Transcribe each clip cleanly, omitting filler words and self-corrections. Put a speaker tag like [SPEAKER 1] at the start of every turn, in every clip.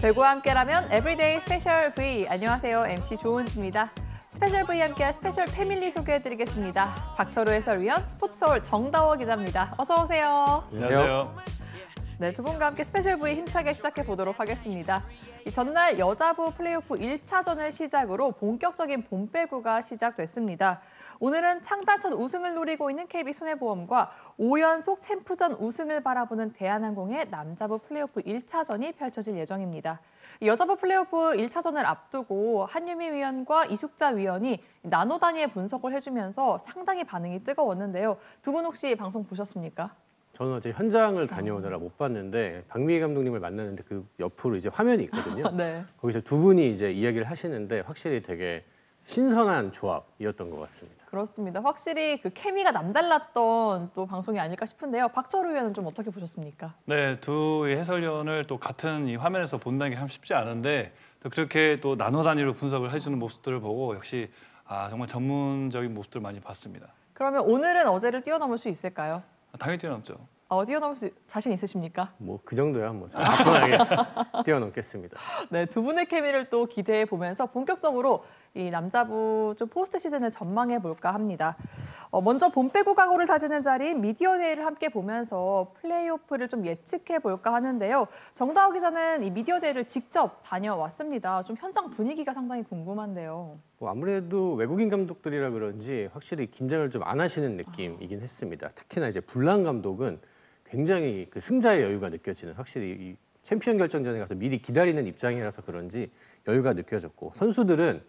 [SPEAKER 1] 배구와 함께라면 에브리데이 스페셜 V. 안녕하세요. MC 조은지입니다. 스페셜 V와 함께할 스페셜 패밀리 소개해드리겠습니다. 박철우 해설위원, 스포츠서울 정다워 기자입니다. 어서 오세요.
[SPEAKER 2] 안녕하세요.
[SPEAKER 1] 네, 두 분과 함께 스페셜 V 힘차게 시작해 보도록 하겠습니다. 이 전날 여자부 플레이오프 1차전을 시작으로 본격적인 봄배구가 시작됐습니다. 오늘은 창단첫 우승을 노리고 있는 KB손해보험과 5연속 챔프전 우승을 바라보는 대한항공의 남자부 플레이오프 1차전이 펼쳐질 예정입니다. 여자부 플레이오프 1차전을 앞두고 한유미 위원과 이숙자 위원이 나노 단위의 분석을 해주면서 상당히 반응이 뜨거웠는데요. 두 분 혹시 방송 보셨습니까?
[SPEAKER 2] 저는 어제 현장을 다녀오느라 못 봤는데 박미희 감독님을 만났는데 그 옆으로 이제 화면이 있거든요.
[SPEAKER 1] 네.
[SPEAKER 2] 거기서 두 분이 이제 이야기를 하시는데 확실히 되게 신선한 조합이었던 것 같습니다.
[SPEAKER 1] 그렇습니다. 확실히 그 케미가 남달랐던 또 방송이 아닐까 싶은데요. 박철우 위원은 좀 어떻게 보셨습니까?
[SPEAKER 3] 네, 두 해설위원을 또 같은 이 화면에서 본다는 게 참 쉽지 않은데 또 그렇게 또 나노 단위로 분석을 해주는 모습들을 보고 역시 정말 전문적인 모습들을 많이 봤습니다.
[SPEAKER 1] 그러면 오늘은 어제를 뛰어넘을 수 있을까요?
[SPEAKER 3] 당연히 뛰어넘죠.
[SPEAKER 1] 뛰어넘을 수 자신 있으십니까?
[SPEAKER 2] 뭐 그 정도야 뭐 가뿐하게 뛰어넘겠습니다.
[SPEAKER 1] 네, 두 분의 케미를 또 기대해 보면서 본격적으로 이 남자부 좀 포스트 시즌을 전망해 볼까 합니다. 먼저 봄배구 각오를 다지는 자리인 미디어데이를 함께 보면서 플레이오프를 좀 예측해 볼까 하는데요. 정다우 기자는 이 미디어데이를 직접 다녀왔습니다. 좀 현장 분위기가 상당히 궁금한데요.
[SPEAKER 2] 뭐 아무래도 외국인 감독들이라 그런지 확실히 긴장을 좀 안 하시는 느낌이긴 했습니다. 특히나 이제 불란 감독은 굉장히 그 승자의 여유가 느껴지는, 확실히 이 챔피언 결정전에 가서 미리 기다리는 입장이라서 그런지 여유가 느껴졌고, 선수들은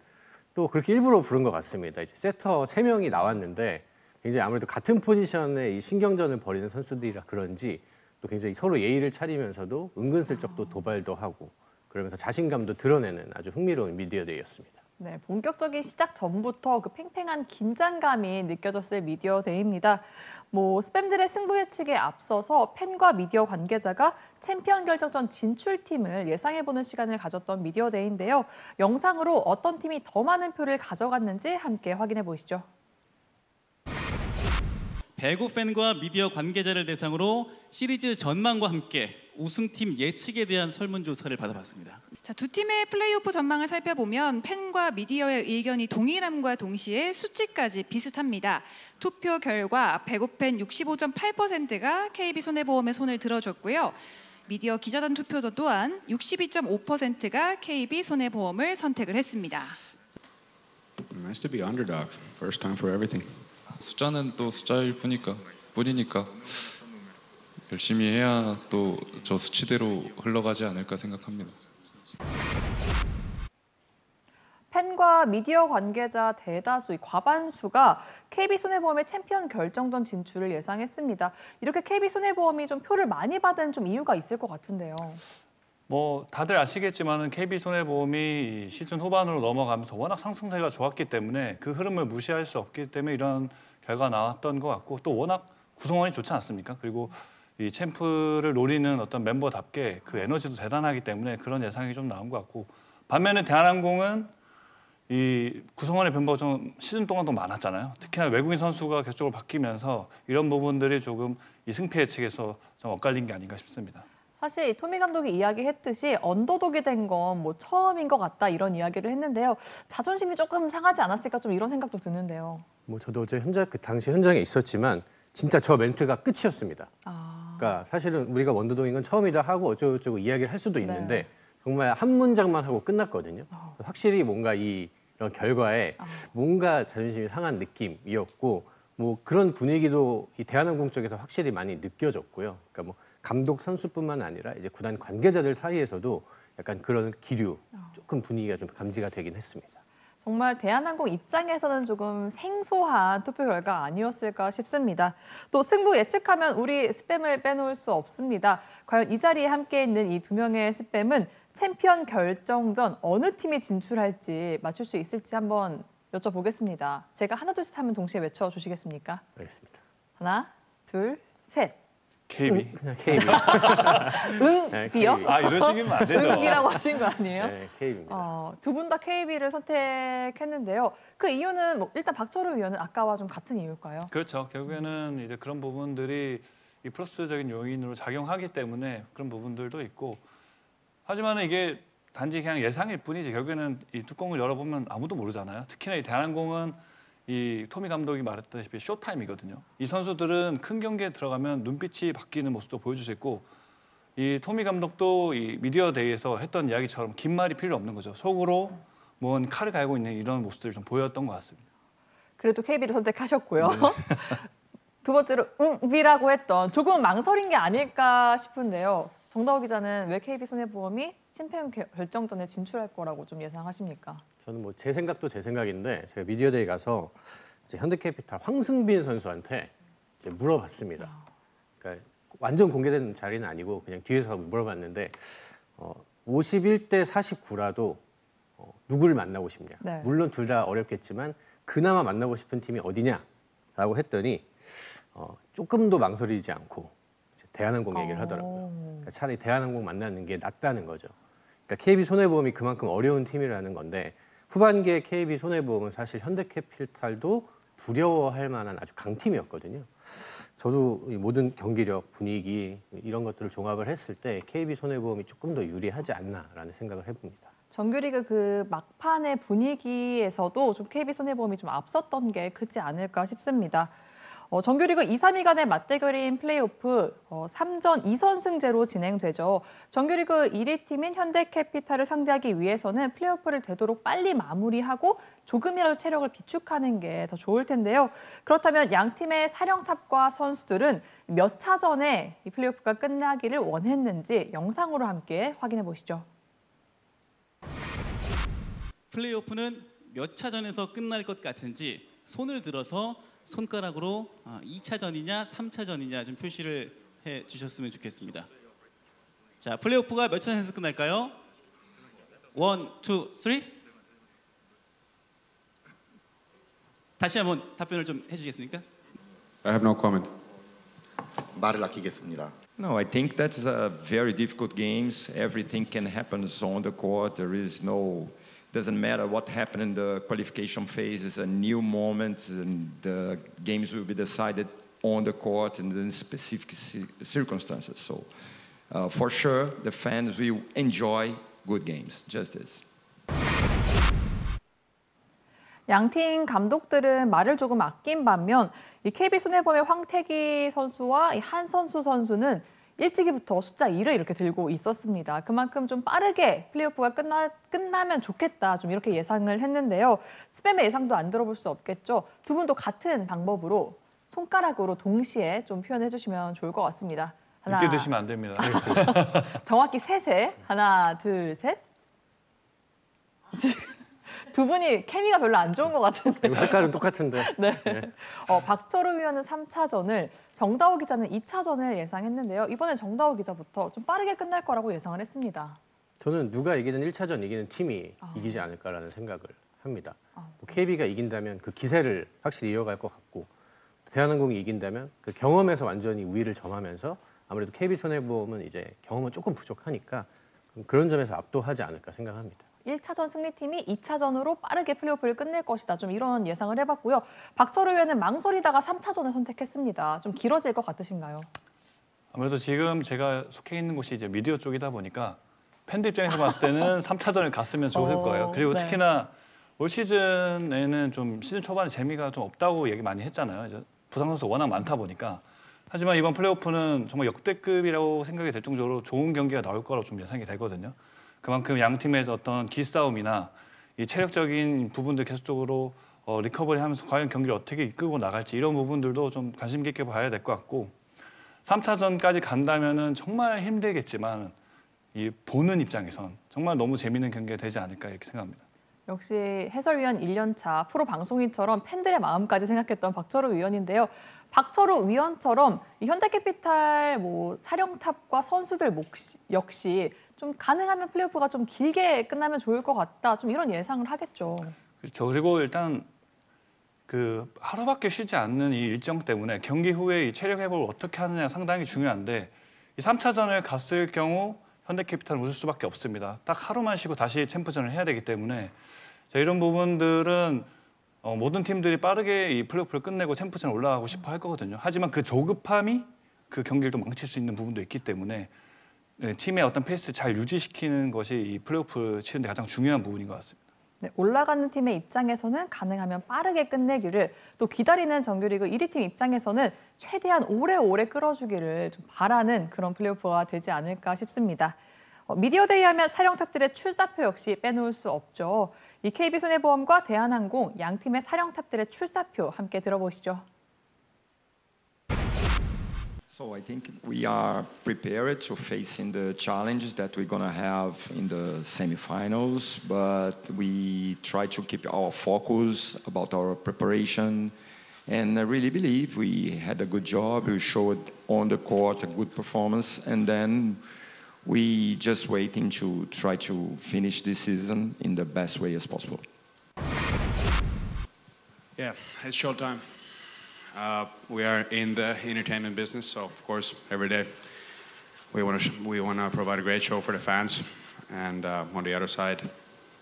[SPEAKER 2] 또 그렇게 일부러 부른 것 같습니다. 이제 세터 3명이 나왔는데 굉장히 아무래도 같은 포지션에 이 신경전을 벌이는 선수들이라 그런지 또 굉장히 서로 예의를 차리면서도 은근슬쩍 또 도발도 하고 그러면서 자신감도 드러내는 아주 흥미로운 미디어데이였습니다.
[SPEAKER 1] 네, 본격적인 시작 전부터 그 팽팽한 긴장감이 느껴졌을 미디어데이입니다. 스팸들의 승부 예측에 앞서서 팬과 미디어 관계자가 챔피언 결정전 진출팀을 예상해보는 시간을 가졌던 미디어데이인데요. 영상으로 어떤 팀이 더 많은 표를 가져갔는지 함께 확인해 보시죠.
[SPEAKER 4] 배구 팬과 미디어 관계자를 대상으로 시리즈 전망과 함께 우승팀 예측에 대한 설문조사를 받아봤습니다.
[SPEAKER 5] 자, 두 팀의 플레이오프 전망을 살펴보면 팬과 미디어의 의견이 동일함과 동시에 수치까지 비슷합니다. 투표 결과 배구 팬 65.8%가 KB손해보험의 손을 들어줬고요. 미디어 기자단 투표도 또한 62.5%가 KB손해보험을 선택을 했습니다.
[SPEAKER 6] Nice to be underdog. First time for everything.
[SPEAKER 7] 숫자는 또 숫자일 뿐이니까 열심히 해야 또 저 수치대로 흘러가지 않을까 생각합니다.
[SPEAKER 1] 팬과 미디어 관계자 대다수, 과반수가 KB손해보험의 챔피언 결정전 진출을 예상했습니다. 이렇게 KB손해보험이 좀 표를 많이 받은 좀 이유가 있을 것 같은데요.
[SPEAKER 3] 다들 아시겠지만은 KB손해보험이 시즌 후반으로 넘어가면서 워낙 상승세가 좋았기 때문에 그 흐름을 무시할 수 없기 때문에 이런 결과가 나왔던 것 같고, 또 워낙 구성원이 좋지 않습니까? 그리고 이 챔프를 노리는 어떤 멤버답게 그 에너지도 대단하기 때문에 그런 예상이 좀 나온 것 같고, 반면에 대한항공은 이 구성원의 멤버가 좀 시즌 동안 더 많았잖아요. 특히나 외국인 선수가 계속적으로 바뀌면서 이런 부분들이 조금 이 승패 예측에서 좀 엇갈린 게 아닌가 싶습니다.
[SPEAKER 1] 사실 토미 감독이 이야기했듯이 언더독이 된 건 처음인 것 같다, 이런 이야기를 했는데요. 자존심이 조금 상하지 않았을까, 좀 이런 생각도 드는데요.
[SPEAKER 2] 저도 어제 그 당시 현장에 있었지만 진짜 저 멘트가 끝이었습니다. 그러니까 사실은 우리가 원더독인 건 처음이다 하고 어쩌고저쩌고 이야기를 할 수도 있는데
[SPEAKER 1] 네.
[SPEAKER 2] 정말 한 문장만 하고 끝났거든요. 확실히 뭔가 이런 결과에 뭔가 자존심이 상한 느낌이었고, 그런 분위기도 이 대한항공 쪽에서 확실히 많이 느껴졌고요. 그러니까 감독 선수뿐만 아니라 이제 구단 관계자들 사이에서도 약간 그런 기류, 조금 분위기가 좀 감지가 되긴 했습니다.
[SPEAKER 1] 정말 대한항공 입장에서는 조금 생소한 투표 결과 아니었을까 싶습니다. 또 승부 예측하면 우리 스팸을 빼놓을 수 없습니다. 과연 이 자리에 함께 있는 이 두 명의 스팸은 챔피언 결정전 어느 팀이 진출할지 맞출 수 있을지 한번 여쭤보겠습니다. 제가 하나, 둘, 셋 하면 동시에 외쳐주시겠습니까?
[SPEAKER 2] 알겠습니다.
[SPEAKER 1] 하나, 둘, 셋.
[SPEAKER 3] KB.
[SPEAKER 2] 그냥 KB.
[SPEAKER 1] 응비요?
[SPEAKER 3] 이러시면 안 되죠.
[SPEAKER 1] 응비라고 하신 거 아니에요?
[SPEAKER 2] 네, KB입니다.
[SPEAKER 1] 두 분 다 KB를 선택했는데요. 그 이유는 일단 박철우 위원은 아까와 좀 같은 이유일까요?
[SPEAKER 3] 그렇죠. 결국에는 이제 그런 부분들이 이 플러스적인 요인으로 작용하기 때문에 그런 부분들도 있고, 하지만 이게 단지 그냥 예상일 뿐이지 결국에는 이 뚜껑을 열어보면 아무도 모르잖아요. 특히나 이 대한항공은 이 토미 감독이 말했다시피 쇼타임이거든요. 이 선수들은 큰 경기에 들어가면 눈빛이 바뀌는 모습도 보여줄 수 있고 이 토미 감독도 이 미디어 데이에서 했던 이야기처럼 긴 말이 필요 없는 거죠. 속으로 뭔 칼을 갈고 있는 이런 모습들이 좀 보였던 것 같습니다.
[SPEAKER 1] 그래도 KB를 선택하셨고요. 두 번째로 B라고 했던 조금 망설인 게 아닐까 싶은데요. 정다호 기자는 왜 KB 손해보험이 챔피언 결정전에 진출할 거라고 좀 예상하십니까?
[SPEAKER 2] 저는 뭐 제 생각도 제 생각인데 제가 미디어데이 가서 이제 현대캐피탈 황승빈 선수한테 이제 물어봤습니다. 그러니까 완전 공개된 자리는 아니고 그냥 뒤에서 물어봤는데 51대 49라도 누구를 만나고 싶냐.
[SPEAKER 1] 네.
[SPEAKER 2] 물론 둘 다 어렵겠지만 그나마 만나고 싶은 팀이 어디냐라고 했더니 조금도 망설이지 않고 이제 대한항공 얘기를 하더라고요. 그러니까 차라리 대한항공 만나는 게 낫다는 거죠. 그러니까 KB 손해보험이 그만큼 어려운 팀이라는 건데 후반기에 KB 손해보험은 사실 현대캐피탈도 두려워할 만한 아주 강팀이었거든요. 저도 이 모든 경기력, 분위기 이런 것들을 종합을 했을 때 KB 손해보험이 조금 더 유리하지 않나라는 생각을 해봅니다.
[SPEAKER 1] 정규리그 그 막판의 분위기에서도 좀 KB 손해보험이 좀 앞섰던 게 크지 않을까 싶습니다. 정규리그 2, 3위 간의 맞대결인 플레이오프 3전 2선승제로 진행되죠. 정규리그 1위 팀인 현대캐피탈을 상대하기 위해서는 플레이오프를 되도록 빨리 마무리하고 조금이라도 체력을 비축하는 게 더 좋을 텐데요. 그렇다면 양 팀의 사령탑과 선수들은 몇 차전에 이 플레이오프가 끝나기를 원했는지 영상으로 함께 확인해 보시죠.
[SPEAKER 4] 플레이오프는 몇 차전에서 끝날 것 같은지 손을 들어서 손가락으로 2차전이냐 3차전이냐 좀 표시를 해 주셨으면 좋겠습니다. 자, 플레이오프가 몇 차전에서 끝날까요? 1, 2, 3? 다시 한번 답변을 좀 해주시겠습니까?
[SPEAKER 6] I have no comment.
[SPEAKER 8] 말을 아끼겠습니다.
[SPEAKER 9] No, I think that's a very difficult games. Everything can happen on the court. There is no, doesn't matter what happened in the qualification phase. It's a new moment, and the games will be decided on the court and in specific circumstances. So, for sure, the fans will enjoy good games. Just this.
[SPEAKER 1] 양팀 감독들은 말을 조금 아낀 반면 이 KB 손해보험의 황태기 선수와 이 한선수 선수는 일찍이부터 숫자 2를 이렇게 들고 있었습니다. 그만큼 좀 빠르게 플레이오프가 끝나면 좋겠다 좀 이렇게 예상을 했는데요. 스팸의 예상도 안 들어볼 수 없겠죠. 두 분도 같은 방법으로 손가락으로 동시에 좀 표현해 주시면 좋을 것 같습니다.
[SPEAKER 3] 늦게 드시면 안 됩니다.
[SPEAKER 1] 정확히 셋에 하나, 둘, 셋. 두 분이 케미가 별로 안 좋은 것 같은데.
[SPEAKER 2] 색깔은 똑같은데.
[SPEAKER 1] 네. 박철우 위원은 3차전을, 정다호 기자는 2차전을 예상했는데요. 이번엔 정다호 기자부터 좀 빠르게 끝날 거라고 예상을 했습니다.
[SPEAKER 2] 저는 누가 이기든 1차전 이기는 팀이 이기지 않을까라는 생각을 합니다. KB가 이긴다면 그 기세를 확실히 이어갈 것 같고 대한항공이 이긴다면 그 경험에서 완전히 우위를 점하면서 아무래도 KB 손해보험은 이제 경험은 조금 부족하니까 그런 점에서 압도하지 않을까 생각합니다.
[SPEAKER 1] 1차전 승리팀이 2차전으로 빠르게 플레이오프를 끝낼 것이다. 좀 이런 예상을 해봤고요. 박철우 위원은 망설이다가 3차전을 선택했습니다. 좀 길어질 것 같으신가요?
[SPEAKER 3] 아무래도 지금 제가 속해 있는 곳이 이제 미디어 쪽이다 보니까 팬들 입장에서 봤을 때는 3차전을 갔으면 좋을 거예요. 그리고
[SPEAKER 1] 네.
[SPEAKER 3] 특히나 올 시즌에는 좀 시즌 초반에 재미가 좀 없다고 얘기 많이 했잖아요. 이제 부상 선수 워낙 많다 보니까. 하지만 이번 플레이오프는 정말 역대급이라고 생각이 될 정도로 좋은 경기가 나올 거라고 좀 예상이 되거든요. 그만큼 양 팀의 어떤 기싸움이나 이 체력적인 부분들 계속적으로 리커버리하면서 과연 경기를 어떻게 이끌고 나갈지 이런 부분들도 좀 관심 깊게 봐야 될 것 같고 3차전까지 간다면은 정말 힘들겠지만 이 보는 입장에선 정말 너무 재미있는 경기가 되지 않을까 이렇게 생각합니다.
[SPEAKER 1] 역시 해설위원 1년차 프로 방송인처럼 팬들의 마음까지 생각했던 박철우 위원인데요. 박철우 위원처럼 이 현대캐피탈 사령탑과 선수들 역시 좀 가능하면 플레이오프가 좀 길게 끝나면 좋을 것 같다. 좀 이런 예상을 하겠죠.
[SPEAKER 3] 그렇죠. 그리고 일단 그 하루밖에 쉬지 않는 이 일정 때문에 경기 후에 이 체력 회복을 어떻게 하느냐 상당히 중요한데 이 3차전을 갔을 경우 현대캐피탈은 웃을 수밖에 없습니다. 딱 하루만 쉬고 다시 챔프전을 해야 되기 때문에 자, 이런 부분들은 모든 팀들이 빠르게 이 플레이오프를 끝내고 챔프전에 올라가고 싶어 할 거거든요. 하지만 그 조급함이 그 경기를 또 망칠 수 있는 부분도 있기 때문에 네, 팀의 어떤 페이스를 잘 유지시키는 것이 이 플레이오프 치는데 가장 중요한 부분인 것 같습니다.
[SPEAKER 1] 네, 올라가는 팀의 입장에서는 가능하면 빠르게 끝내기를, 또 기다리는 정규리그 1위 팀 입장에서는 최대한 오래오래 끌어주기를 좀 바라는 그런 플레이오프가 되지 않을까 싶습니다. 미디어데이 하면 사령탑들의 출사표 역시 빼놓을 수 없죠. 이 KB손해보험과 대한항공 양 팀의 사령탑들의 출사표 함께 들어보시죠.
[SPEAKER 9] So I think we are prepared to facing the challenges that we're gonna have in the semifinals, but we try to keep our focus about our preparation, and I really believe we had a good job. We showed on the court a good performance, and then we just waiting to try to finish this season in the best way as possible.
[SPEAKER 6] Yeah, it's showtime. We are in the entertainment business, so of course every day we want to provide a great show for the fans. And on the other side,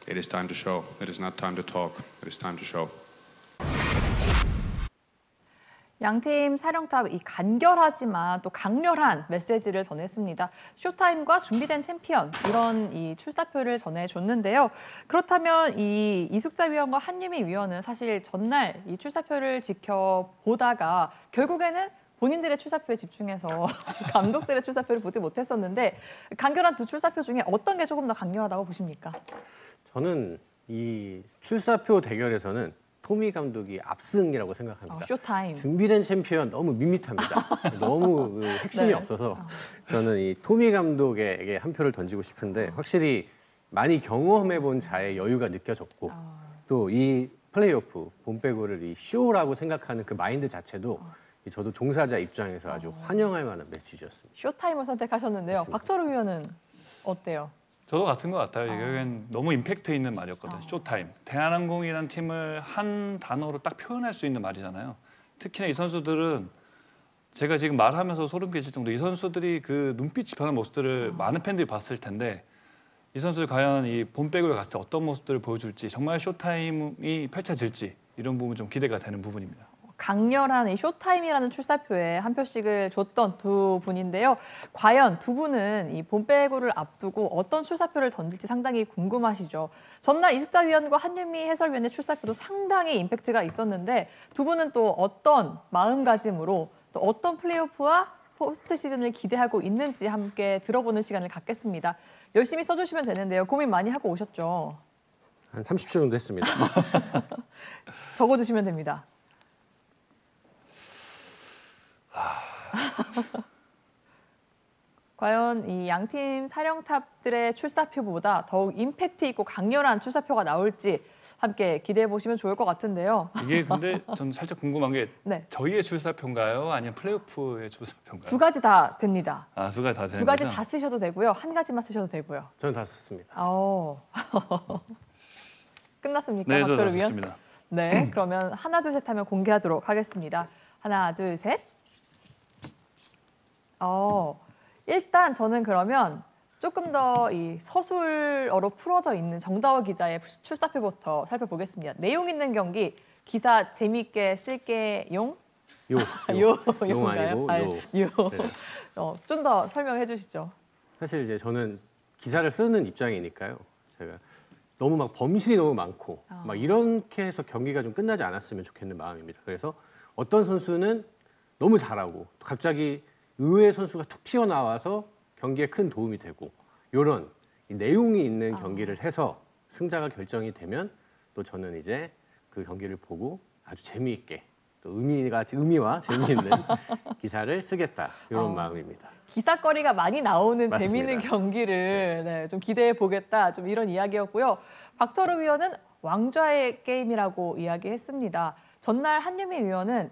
[SPEAKER 6] it is time to show. It is not time to talk. It is time to show.
[SPEAKER 1] 양팀 사령탑 이 간결하지만 또 강렬한 메시지를 전했습니다. 쇼타임과 준비된 챔피언, 이런 이 출사표를 전해줬는데요. 그렇다면 이 이숙자 위원과 한유미 위원은 사실 전날 이 출사표를 지켜보다가 결국에는 본인들의 출사표에 집중해서 감독들의 출사표를 보지 못했었는데, 간결한 두 출사표 중에 어떤 게 조금 더 강렬하다고 보십니까?
[SPEAKER 2] 저는 이 출사표 대결에서는 토미 감독이 압승이라고 생각합니다.
[SPEAKER 1] 쇼타임.
[SPEAKER 2] 준비된 챔피언 너무 밋밋합니다. 너무 그 핵심이
[SPEAKER 1] 네.
[SPEAKER 2] 없어서 저는 이 토미 감독에게 한 표를 던지고 싶은데, 확실히 많이 경험해본 자의 여유가 느껴졌고, 또 이 플레이오프 봄배구를 이 쇼라고 생각하는 그 마인드 자체도 저도 종사자 입장에서 아주 환영할 만한 메시지였습니다.
[SPEAKER 1] 쇼타임을 선택하셨는데요.
[SPEAKER 2] 맞습니다.
[SPEAKER 1] 박서루 위원은 어때요?
[SPEAKER 3] 저도 같은 것 같아요. 이게 너무 임팩트 있는 말이었거든요. 쇼타임. 대한항공이라는 팀을 한 단어로 딱 표현할 수 있는 말이잖아요. 특히나 이 선수들은 제가 지금 말하면서 소름 끼칠 정도, 이 선수들이 그 눈빛이 변한 모습들을 많은 팬들이 봤을 텐데, 이 선수들 과연 이 봄배구에 갔을 때 어떤 모습들을 보여줄지, 정말 쇼타임이 펼쳐질지, 이런 부분 좀 기대가 되는 부분입니다.
[SPEAKER 1] 강렬한 이 쇼타임이라는 출사표에 한 표씩을 줬던 두 분인데요. 과연 두 분은 이 봄배구를 앞두고 어떤 출사표를 던질지 상당히 궁금하시죠. 전날 이숙자 위원과 한유미 해설위원의 출사표도 상당히 임팩트가 있었는데, 두 분은 또 어떤 마음가짐으로 또 어떤 플레이오프와 포스트 시즌을 기대하고 있는지 함께 들어보는 시간을 갖겠습니다. 열심히 써주시면 되는데요. 고민 많이 하고 오셨죠?
[SPEAKER 2] 한 30초 정도 했습니다.
[SPEAKER 1] 적어주시면 됩니다. 과연 이 양팀 사령탑들의 출사표보다 더욱 임팩트 있고 강렬한 출사표가 나올지 함께 기대해 보시면 좋을 것 같은데요.
[SPEAKER 3] 이게 근데 전 살짝 궁금한 게
[SPEAKER 1] 네.
[SPEAKER 3] 저희의 출사표인가요? 아니면 플레이오프의 출사표인가요?
[SPEAKER 1] 두 가지 다 됩니다.
[SPEAKER 3] 아, 두 가지 다 되는
[SPEAKER 1] 두 가지
[SPEAKER 3] 거죠?
[SPEAKER 1] 다 쓰셔도 되고요. 한 가지만 쓰셔도 되고요.
[SPEAKER 2] 저는 다 썼습니다.
[SPEAKER 1] 끝났습니까?
[SPEAKER 3] 네, 저도
[SPEAKER 1] 박철우 위원?
[SPEAKER 3] 좋습니다.
[SPEAKER 1] 네, 그러면 하나 둘 셋 하면 공개하도록 하겠습니다. 하나 둘 셋. 일단 저는 그러면 조금 더 이 서술어로 풀어져 있는 정다워 기자의 출사표부터 살펴보겠습니다. 내용 있는 경기, 기사 재미있게 쓸게용. 용
[SPEAKER 2] 아니고 요. 네.
[SPEAKER 1] 좀 더 설명을 해주시죠.
[SPEAKER 2] 사실 이제 저는 기사를 쓰는 입장이니까요. 제가 너무 막 범실이 너무 많고 막 이렇게 해서 경기가 좀 끝나지 않았으면 좋겠는 마음입니다. 그래서 어떤 선수는 너무 잘하고 갑자기 의외의 선수가 툭 튀어나와서 경기에 큰 도움이 되고, 이런 내용이 있는 경기를 해서 승자가 결정이 되면 또 저는 이제 그 경기를 보고 아주 재미있게 또 의미와 재미있는 기사를 쓰겠다, 이런 마음입니다.
[SPEAKER 1] 기사거리가 많이 나오는
[SPEAKER 2] 맞습니다.
[SPEAKER 1] 재미있는 경기를 좀 기대해 보겠다, 좀 이런 이야기였고요. 박철우 위원은 왕좌의 게임이라고 이야기했습니다. 전날 한유미 위원은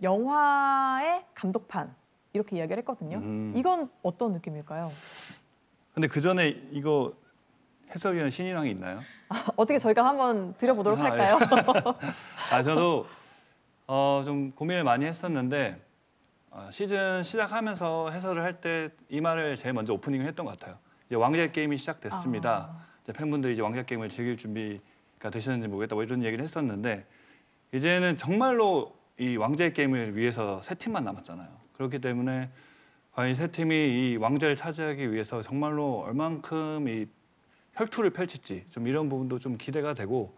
[SPEAKER 1] 영화의 감독판 이렇게 이야기를 했거든요. 이건 어떤 느낌일까요?
[SPEAKER 3] 근데 그 전에 이거 해설위원 신인왕이 있나요?
[SPEAKER 1] 어떻게 저희가 한번 드려보도록 할까요?
[SPEAKER 3] 저도 좀 고민을 많이 했었는데, 시즌 시작하면서 해설을 할 때 이 말을 제일 먼저 오프닝을 했던 것 같아요. 이제 왕좌의 게임이 시작됐습니다. 이제 팬분들이 이제 왕좌 게임을 즐길 준비가 되시는지 모르겠다, 뭐 이런 얘기를 했었는데, 이제는 정말로 이 왕좌의 게임을 위해서 세 팀만 남았잖아요. 그렇기 때문에 과연 이 세 팀이 이 왕좌를 차지하기 위해서 정말로 얼만큼 이 혈투를 펼칠지 좀 이런 부분도 좀 기대가 되고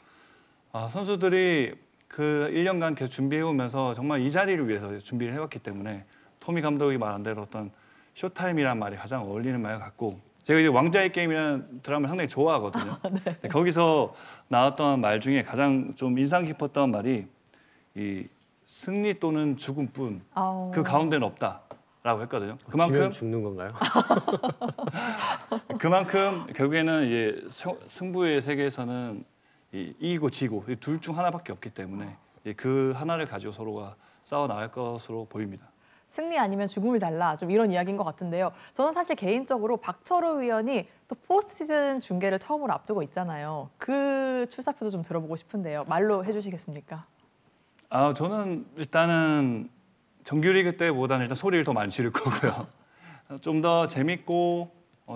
[SPEAKER 3] 선수들이 그 1년간 계속 준비해오면서 정말 이 자리를 위해서 준비를 해왔기 때문에 토미 감독이 말한 대로 어떤 쇼타임이란 말이 가장 어울리는 말 같고 제가 이제 왕좌의 게임이라는 드라마를 상당히 좋아하거든요. 네. 거기서 나왔던 말 중에 가장 좀 인상 깊었던 말이 이 승리 또는 죽음뿐 그 가운데는 없다라고 했거든요. 그만큼
[SPEAKER 2] 죽는 건가요?
[SPEAKER 3] 그만큼 결국에는 이제 승부의 세계에서는 이기고 지고 둘 중 하나밖에 없기 때문에 그 하나를 가지고 서로가 싸워 나갈 것으로 보입니다.
[SPEAKER 1] 승리 아니면 죽음을 달라 좀 이런 이야기인 것 같은데요. 저는 사실 개인적으로 박철호 위원이 또 포스트 시즌 중계를 처음으로 앞두고 있잖아요. 그 출사표도 좀 들어보고 싶은데요. 말로 해주시겠습니까?
[SPEAKER 3] 저는 일단은 정규리그 때보다는 일단 소리를 더 많이 지를 거고요. 좀 더 재밌고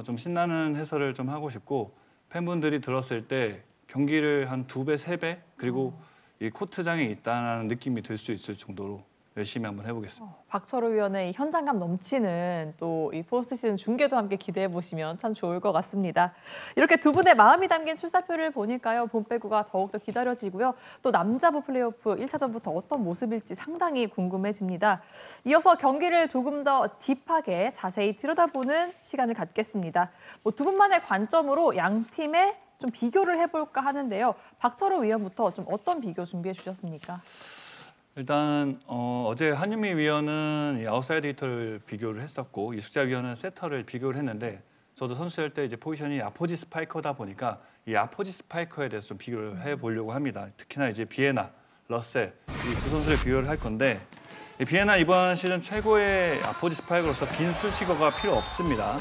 [SPEAKER 3] 좀 신나는 해설을 좀 하고 싶고 팬분들이 들었을 때 경기를 한 2배, 3배 그리고 이 코트장에 있다는 느낌이 들 수 있을 정도로 열심히 한번 해보겠습니다.
[SPEAKER 1] 박철호 위원의 현장감 넘치는 또 이 포스트 시즌 중계도 함께 기대해 보시면 참 좋을 것 같습니다. 이렇게 두 분의 마음이 담긴 출사표를 보니까요. 봄배구가 더욱더 기다려지고요. 또 남자부 플레이오프 1차전부터 어떤 모습일지 상당히 궁금해집니다. 이어서 경기를 조금 더 딥하게 자세히 들여다보는 시간을 갖겠습니다. 두 분만의 관점으로 양 팀의 좀 비교를 해볼까 하는데요. 박철호 위원부터 좀 어떤 비교 준비해 주셨습니까?
[SPEAKER 3] 일단 어제 한유미 위원은 이 아웃사이드 히터를 비교를 했었고 이숙자 위원은 세터를 비교를 했는데 저도 선수할 때 이제 포지션이 아포지 스파이커다 보니까 이 아포지 스파이커에 대해서 좀 비교를 해보려고 합니다. 특히나 이제 비에나, 러셀 이 두 선수를 비교를 할 건데 이 비에나 이번 시즌 최고의 아포지 스파이커로서 긴 수식어가 필요 없습니다.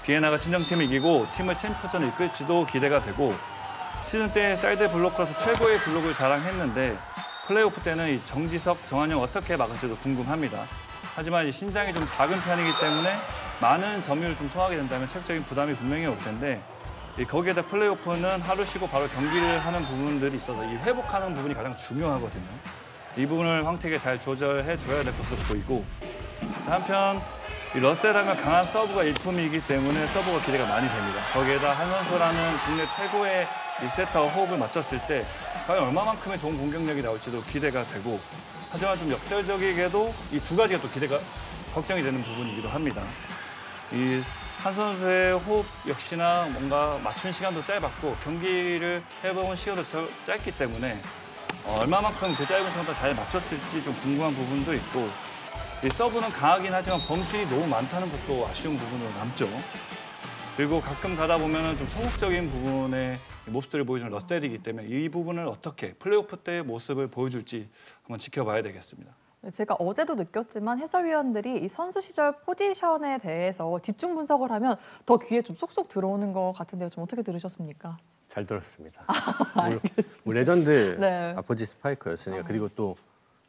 [SPEAKER 3] 비에나가 친정팀을 이기고 팀을 챔피언을 이끌지도 기대가 되고 시즌 때 사이드 블로커로서 최고의 블록을 자랑했는데 플레이오프 때는 이 정지석, 정한영 어떻게 막을지도 궁금합니다. 하지만 이 신장이 좀 작은 편이기 때문에 많은 점유를 좀 소화하게 된다면 체력적인 부담이 분명히 올 텐데 거기에다 플레이오프는 하루 쉬고 바로 경기를 하는 부분들이 있어서 이 회복하는 부분이 가장 중요하거든요. 이 부분을 황택에 잘 조절해 줘야 될 것으로 보이고 한편 이 러셀하면 강한 서브가 일품이기 때문에 서브가 기대가 많이 됩니다. 거기에다 한 선수라는 국내 최고의 이 세터와 호흡을 맞췄을 때 과연 얼마만큼의 좋은 공격력이 나올지도 기대가 되고 하지만 좀 역설적이게도 이 두 가지가 또 기대가 걱정이 되는 부분이기도 합니다. 이 한 선수의 호흡 역시나 뭔가 맞춘 시간도 짧았고 경기를 해본 시간도 짧기 때문에 얼마만큼 그 짧은 시간 동안 잘 맞췄을지 좀 궁금한 부분도 있고 이 서브는 강하긴 하지만 범실이 너무 많다는 것도 아쉬운 부분으로 남죠. 그리고 가끔 가다 보면 좀 소극적인 부분의 모습들을 보여주는 러셀이기 때문에 이 부분을 어떻게 플레이오프 때의 모습을 보여줄지 한번 지켜봐야 되겠습니다.
[SPEAKER 1] 제가 어제도 느꼈지만 해설위원들이 이 선수 시절 포지션에 대해서 집중 분석을 하면 더 귀에 좀 쏙쏙 들어오는 것 같은데요. 좀 어떻게 들으셨습니까?
[SPEAKER 2] 잘 들었습니다.
[SPEAKER 1] 알겠습니다.
[SPEAKER 2] 레전드
[SPEAKER 1] 네.
[SPEAKER 2] 아포지 스파이커였으니까 그리고 또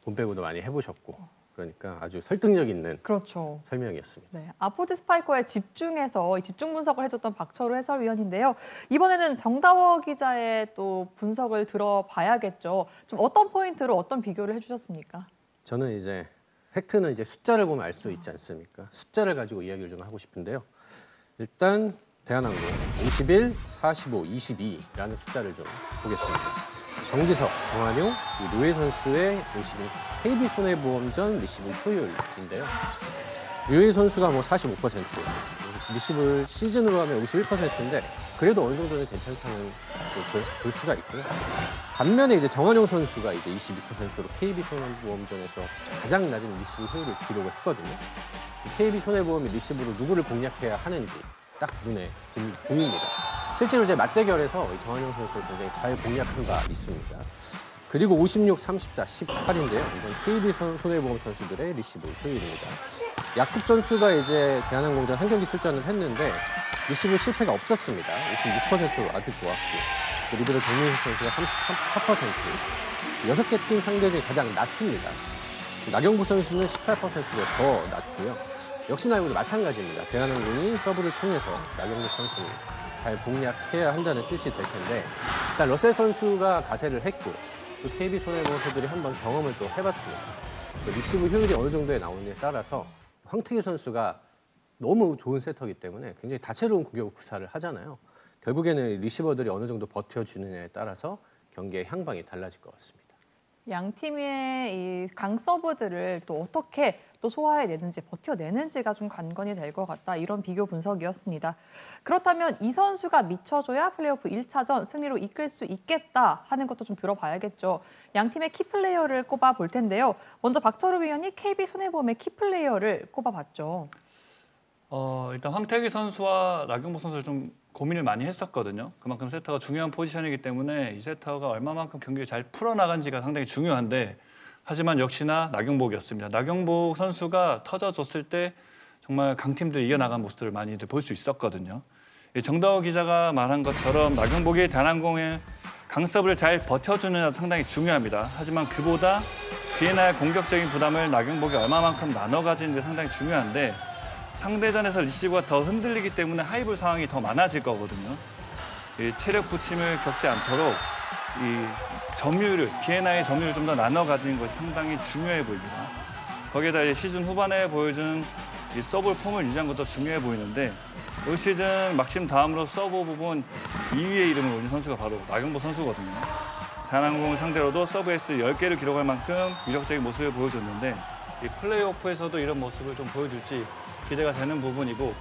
[SPEAKER 2] 봄배구도 많이 해보셨고 그러니까 아주 설득력 있는
[SPEAKER 1] 그렇죠.
[SPEAKER 2] 설명이었습니다.
[SPEAKER 1] 네, 아포지 스파이커에 집중해서 집중 분석을 해줬던 박철호 해설위원인데요. 이번에는 정다워 기자의 또 분석을 들어봐야겠죠. 좀 어떤 포인트로 어떤 비교를 해주셨습니까?
[SPEAKER 2] 저는 이제 팩트는 이제 숫자를 보면 알 수 있지 않습니까? 숫자를 가지고 이야기를 좀 하고 싶은데요. 일단 대한항공 51, 45, 22라는 숫자를 좀 보겠습니다. 정지석, 정한용, 류혜 선수의 리시브 KB손해보험전 리시브 효율인데요. 류혜 선수가 뭐 45%, 리시브 시즌으로 하면 51%인데 그래도 어느 정도는 괜찮다는 볼 수가 있고요. 반면에 이제 정한용 선수가 이제 22%로 KB손해보험전에서 가장 낮은 리시브 효율을 기록을 했거든요. KB손해보험이 리시브로 누구를 공략해야 하는지 딱 눈에 보입니다. 실제로 이제 맞대결에서 정한용 선수를 굉장히 잘 공략한 바 있습니다. 그리고 56, 34, 18인데요. 이건 KB손해보험 선수들의 리시브 효율입니다. 야쿱 선수가 이제 대한항공전 한 경기 출전을 했는데 리시브 실패가 없었습니다. 56%로 아주 좋았고 리베로 정민수 선수가 34%, 6개 팀 상대 중에 가장 낮습니다. 나경부 선수는 18%로 더 낮고요. 역시나 이번에 마찬가지입니다. 대한항공이 서브를 통해서 나경부 선수를 잘 공략해야 한다는 뜻이 될 텐데 일단 러셀 선수가 가세를 했고 또 KB손해보험 선수들이 한번 경험을 또 해봤습니다. 리시브 효율이 어느 정도에 나오느냐에 따라서 황태규 선수가 너무 좋은 세터이기 때문에 굉장히 다채로운 공격 구사를 하잖아요. 결국에는 리시버들이 어느 정도 버텨주느냐에 따라서 경기의 향방이 달라질 것 같습니다.
[SPEAKER 1] 양 팀의 이 강 서브들을 또 어떻게 또 소화해내는지 버텨내는지가 좀 관건이 될 것 같다. 이런 비교 분석이었습니다. 그렇다면 이 선수가 미쳐줘야 플레이오프 1차전 승리로 이끌 수 있겠다 하는 것도 좀 들어봐야겠죠. 양 팀의 키플레이어를 꼽아볼 텐데요. 먼저 박철우 위원이 KB손해보험의 키플레이어를 꼽아봤죠.
[SPEAKER 3] 일단 황태기 선수와 나경복 선수를 좀 고민을 많이 했었거든요. 그만큼 세터가 중요한 포지션이기 때문에 이 세터가 얼마만큼 경기를 잘 풀어나간지가 상당히 중요한데 하지만 역시나 나경복이었습니다. 나경복 선수가 터져줬을 때 정말 강팀들이 이겨나간 모습들을 많이들 볼 수 있었거든요. 정다호 기자가 말한 것처럼 나경복이 대한항공의 강서브를 잘 버텨주느냐도 상당히 중요합니다. 하지만 그보다 비에나의 공격적인 부담을 나경복이 얼마만큼 나눠 가지는지 상당히 중요한데 상대전에서 리시브가 더 흔들리기 때문에 하이볼 상황이 더 많아질 거거든요. 이 체력 부침을 겪지 않도록 이 점유율을, 비에나의 점유율을 좀 더 나눠 가지는 것이 상당히 중요해 보입니다. 거기에다 이제 시즌 후반에 보여준 이 서브 폼을 유지한 것도 중요해 보이는데 올 시즌 막심 다음으로 서브 부분 2위의 이름을 올린 선수가 바로 나경복 선수거든요. 대한항공을 상대로도 서브 에이스 10개를 기록할 만큼 위력적인 모습을 보여줬는데 이 플레이오프에서도 이런 모습을 좀 보여줄지 기대가 되는 부분이고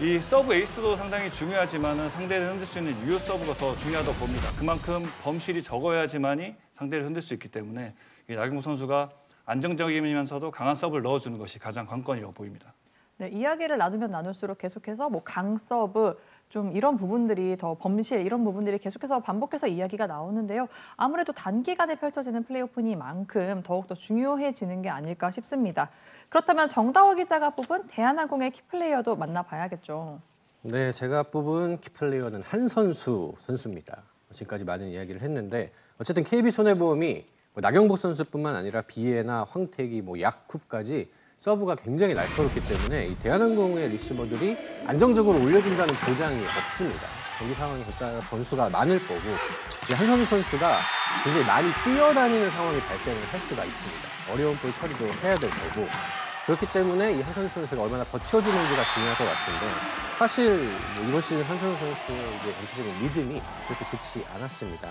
[SPEAKER 3] 이 서브 에이스도 상당히 중요하지만 상대를 흔들 수 있는 유효 서브가 더 중요하다고 봅니다. 그만큼 범실이 적어야지만이 상대를 흔들 수 있기 때문에 이 나경복 선수가 안정적이면서도 강한 서브를 넣어주는 것이 가장 관건이라고 보입니다.
[SPEAKER 1] 네, 이야기를 나누면 나눌수록 계속해서 뭐 강 서브 좀 이런 부분들이 더 범실 이런 부분들이 계속해서 반복해서 이야기가 나오는데요. 아무래도 단기간에 펼쳐지는 플레이오프니만큼 더욱더 중요해지는 게 아닐까 싶습니다. 그렇다면 정다호 기자가 뽑은 대한항공의 키플레이어도 만나봐야겠죠.
[SPEAKER 2] 네, 제가 뽑은 키플레이어는 한 선수입니다. 지금까지 많은 이야기를 했는데 어쨌든 KB손해보험이 나경복 선수뿐만 아니라 비에나, 황태기, 야쿱까지 서브가 굉장히 날카롭기 때문에 이 대한항공의 리시버들이 안정적으로 올려준다는 보장이 없습니다. 경기 상황에 따라 변수가 많을 거고 한선수 선수가 굉장히 많이 뛰어다니는 상황이 발생을 할 수가 있습니다. 어려운 볼 처리도 해야 될 거고 그렇기 때문에 이 한선수 선수가 얼마나 버텨주는지가 중요할 것 같은데 사실 이번 시즌 한선수 선수의 이제 전체적인 리듬이 그렇게 좋지 않았습니다.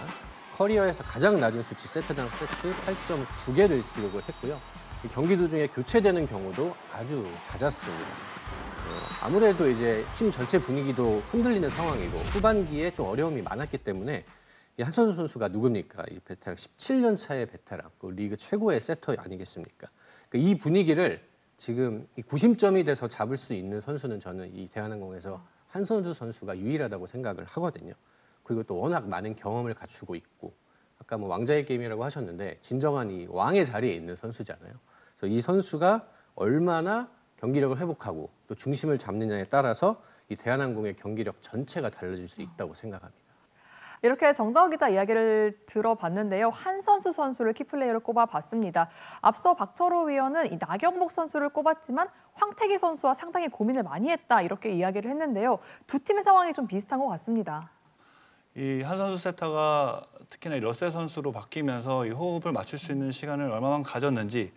[SPEAKER 2] 커리어에서 가장 낮은 수치 세트당 세트 8.9개를 기록을 했고요. 경기 도중에 교체되는 경우도 아주 잦았습니다. 아무래도 이제 팀 전체 분위기도 흔들리는 상황이고 후반기에 좀 어려움이 많았기 때문에 이 한선수 선수가 누굽니까? 이 베테랑 17년 차의 베테랑, 그 리그 최고의 세터 아니겠습니까? 그러니까 이 분위기를 지금 이 90점이 돼서 잡을 수 있는 선수는 저는 이 대한항공에서 한선수 선수가 유일하다고 생각을 하거든요. 그리고 또 워낙 많은 경험을 갖추고 있고 아까 왕자의 게임이라고 하셨는데 진정한 이 왕의 자리에 있는 선수잖아요. 그래서 이 선수가 얼마나 경기력을 회복하고 또 중심을 잡느냐에 따라서 이 대한항공의 경기력 전체가 달라질 수 있다고 생각합니다.
[SPEAKER 1] 이렇게 정다호 기자 이야기를 들어봤는데요. 한선수 선수를 키플레이어로 꼽아봤습니다. 앞서 박철호 위원은 이 나경복 선수를 꼽았지만 황태기 선수와 상당히 고민을 많이 했다 이렇게 이야기를 했는데요. 두 팀의 상황이 좀 비슷한 것 같습니다.
[SPEAKER 3] 이 한 선수 세터가 특히나 이 러셀 선수로 바뀌면서 이 호흡을 맞출 수 있는 시간을 얼마만 가졌는지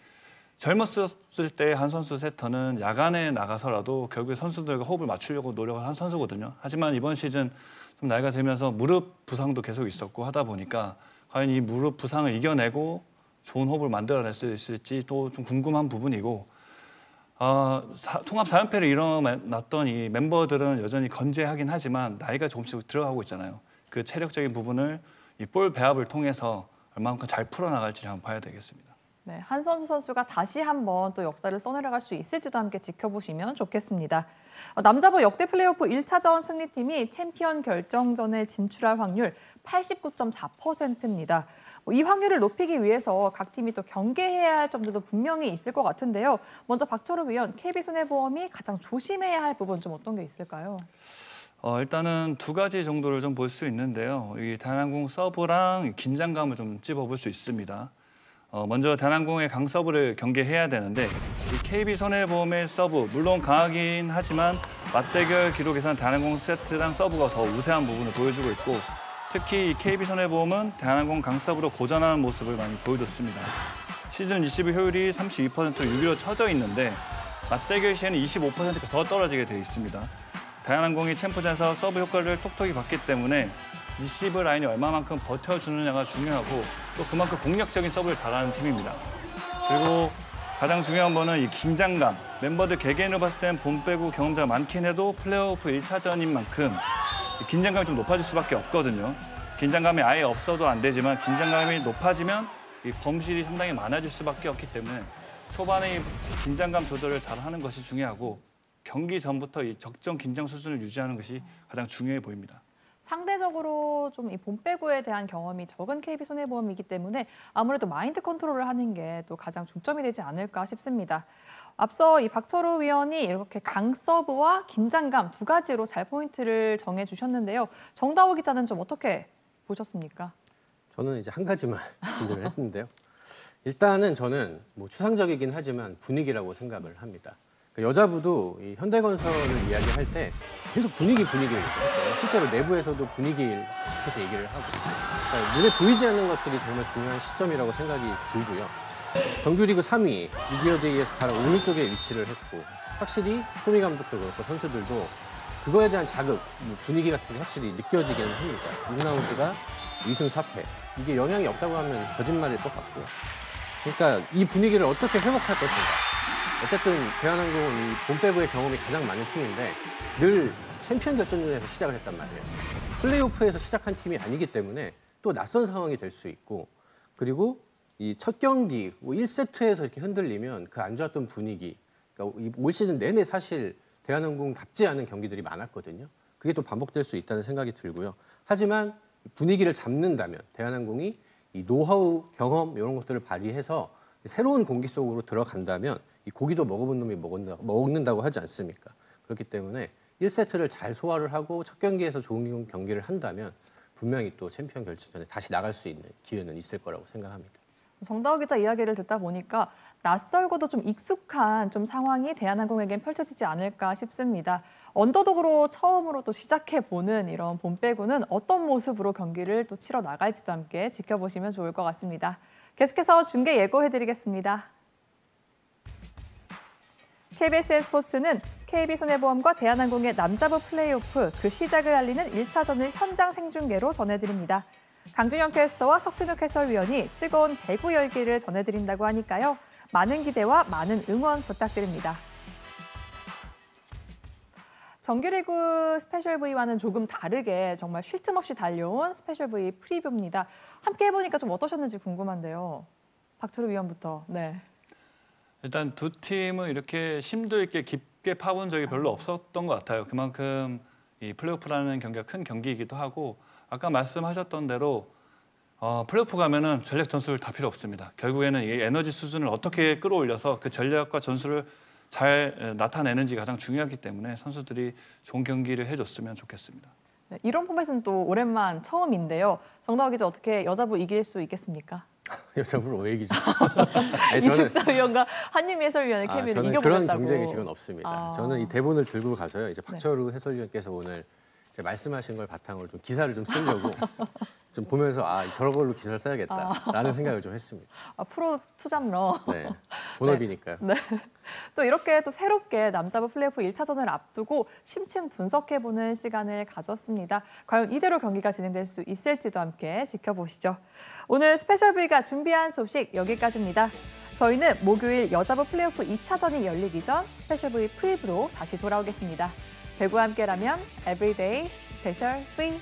[SPEAKER 3] 젊었을 때 한 선수 세터는 야간에 나가서라도 결국에 선수들과 호흡을 맞추려고 노력을 한 선수거든요. 하지만 이번 시즌 좀 나이가 들면서 무릎 부상도 계속 있었고 하다 보니까 과연 이 무릎 부상을 이겨내고 좋은 호흡을 만들어낼 수 있을지 또 좀 궁금한 부분이고 통합 4연패를 일어났던 이 멤버들은 여전히 건재하긴 하지만 나이가 조금씩 들어가고 있잖아요. 그 체력적인 부분을 이 볼 배합을 통해서 얼마만큼 잘 풀어나갈지를 한번 봐야 되겠습니다.
[SPEAKER 1] 네, 한선수 선수가 다시 한번 또 역사를 써내려갈 수 있을지도 함께 지켜보시면 좋겠습니다. 남자부 역대 플레이오프 1차전 승리팀이 챔피언 결정전에 진출할 확률 89.4%입니다. 이 확률을 높이기 위해서 각 팀이 또 경계해야 할 점들도 분명히 있을 것 같은데요. 먼저 박철우 위원, KB손해보험이 가장 조심해야 할 부분 좀 어떤 게 있을까요?
[SPEAKER 3] 일단은 두 가지 정도를 좀 볼 수 있는데요. 이 대한항공 서브랑 긴장감을 좀 찝어볼 수 있습니다. 먼저 대한항공의 강 서브를 경계해야 되는데 이 KB손해보험의 서브 물론 강하긴 하지만 맞대결 기록에서는 대한항공 세트랑 서브가 더 우세한 부분을 보여주고 있고 특히 KB손해보험은 대한항공 강 서브로 고전하는 모습을 많이 보여줬습니다. 시즌 리시브 효율이 32%로 6위로 쳐져 있는데 맞대결 시에는 25%가 더 떨어지게 돼 있습니다. 대한항공이 챔프전에서 서브 효과를 톡톡히 봤기 때문에 리시브 라인이 얼마만큼 버텨주느냐가 중요하고 또 그만큼 공격적인 서브를 잘하는 팀입니다. 그리고 가장 중요한 거는 이 긴장감. 멤버들 개개인으로 봤을 땐 본 빼고 경험자가 많긴 해도 플레이오프 1차전인 만큼 긴장감이 좀 높아질 수밖에 없거든요. 긴장감이 아예 없어도 안 되지만 긴장감이 높아지면 이 범실이 상당히 많아질 수밖에 없기 때문에 초반에 이 긴장감 조절을 잘하는 것이 중요하고 경기 전부터 이 적정 긴장 수준을 유지하는 것이 가장 중요해 보입니다.
[SPEAKER 1] 상대적으로 좀 이 본배구에 대한 경험이 적은 KB손해보험이기 때문에 아무래도 마인드 컨트롤을 하는 게 또 가장 중점이 되지 않을까 싶습니다. 앞서 이 박철호 위원이 이렇게 강서브와 긴장감 두 가지로 잘 포인트를 정해주셨는데요. 정다호 기자는 좀 어떻게 보셨습니까?
[SPEAKER 2] 저는 이제 한 가지만 말씀을 했는데요. 일단은 저는 뭐 추상적이긴 하지만 분위기라고 생각을 합니다. 여자부도 이 현대건설을 이야기할 때 계속 분위기를 얘기해요. 실제로 내부에서도 분위기를 계속해서 얘기를 하고 그러니까 눈에 보이지 않는 것들이 정말 중요한 시점이라고 생각이 들고요. 정규리그 3위 미디어데이에서 가장 오른쪽에 위치를 했고 확실히 토미 감독도 그렇고 선수들도 그거에 대한 자극, 분위기 같은 게 확실히 느껴지기는 합니다. 6라운드가 2승 4패. 이게 영향이 없다고 하면 거짓말일 것 같고요. 그러니까 이 분위기를 어떻게 회복할 것인가. 어쨌든 대한항공은 이 본배구의 경험이 가장 많은 팀인데 늘 챔피언 결정전에서 시작을 했단 말이에요. 플레이오프에서 시작한 팀이 아니기 때문에 또 낯선 상황이 될 수 있고 그리고 이 첫 경기 1세트에서 이렇게 흔들리면 그 안 좋았던 분위기 그러니까 올 시즌 내내 사실 대한항공답지 않은 경기들이 많았거든요. 그게 또 반복될 수 있다는 생각이 들고요. 하지만 분위기를 잡는다면 대한항공이 이 노하우, 경험 이런 것들을 발휘해서 새로운 공기 속으로 들어간다면 이 고기도 먹어본 놈이 먹는다고 하지 않습니까? 그렇기 때문에 1세트를 잘 소화를 하고 첫 경기에서 좋은 경기를 한다면 분명히 또 챔피언 결정전에 다시 나갈 수 있는 기회는 있을 거라고 생각합니다.
[SPEAKER 1] 정다호 기자 이야기를 듣다 보니까 낯설고도 좀 익숙한 좀 상황이 대한항공에겐 펼쳐지지 않을까 싶습니다. 언더독으로 처음으로 또 시작해보는 이런 본배구는 어떤 모습으로 경기를 또 치러 나갈지도 함께 지켜보시면 좋을 것 같습니다. 계속해서 중계 예고해드리겠습니다. KBS 스포츠는 KB손해보험과 대한항공의 남자부 플레이오프 그 시작을 알리는 1차전을 현장 생중계로 전해드립니다. 강준영 캐스터와 석진욱 해설위원이 뜨거운 배구 열기를 전해드린다고 하니까요. 많은 기대와 많은 응원 부탁드립니다. 정규리그 스페셜 V와는 조금 다르게 정말 쉴 틈 없이 달려온 스페셜 V 프리뷰입니다. 함께 해보니까 좀 어떠셨는지 궁금한데요. 박철호 위원부터. 네.
[SPEAKER 3] 일단 두 팀은 이렇게 심도 있게 깊게 파본 적이 별로 없었던 것 같아요. 그만큼 이 플레이오프라는 경기가 큰 경기이기도 하고 아까 말씀하셨던 대로 플레이오프 가면은 전략 전술을 다 필요 없습니다. 결국에는 이 에너지 수준을 어떻게 끌어올려서 그 전략과 전술을 잘 나타내는지 가장 중요하기 때문에 선수들이 좋은 경기를 해줬으면 좋겠습니다.
[SPEAKER 1] 네, 이런 포맷은 또 오랜만 처음인데요. 정다호 기자 어떻게 여자부 이길 수 있겠습니까?
[SPEAKER 2] 여자부를 왜 이기죠?
[SPEAKER 1] 이숙자 위원과 한유미 해설위원의 케미를
[SPEAKER 2] 저는
[SPEAKER 1] 이겨보겠다고.
[SPEAKER 2] 그런 경쟁 의식은 없습니다. 저는 이 대본을 들고 가서요. 이제 박철우 해설위원께서 오늘 이제 말씀하신 걸 바탕으로 좀 기사를 좀 쓰려고 좀 보면서 저런 걸로 기사를 써야겠다라는 생각을 좀 했습니다.
[SPEAKER 1] 프로 투잡러.
[SPEAKER 2] 네, 본업이니까요.
[SPEAKER 1] 네. 또 이렇게 또 새롭게 남자부 플레이오프 1차전을 앞두고 심층 분석해보는 시간을 가졌습니다. 과연 이대로 경기가 진행될 수 있을지도 함께 지켜보시죠. 오늘 스페셜 V가 준비한 소식 여기까지입니다. 저희는 목요일 여자부 플레이오프 2차전이 열리기 전 스페셜 V 프리뷰로 다시 돌아오겠습니다. 배구와 함께라면 Everyday 스페셜 V.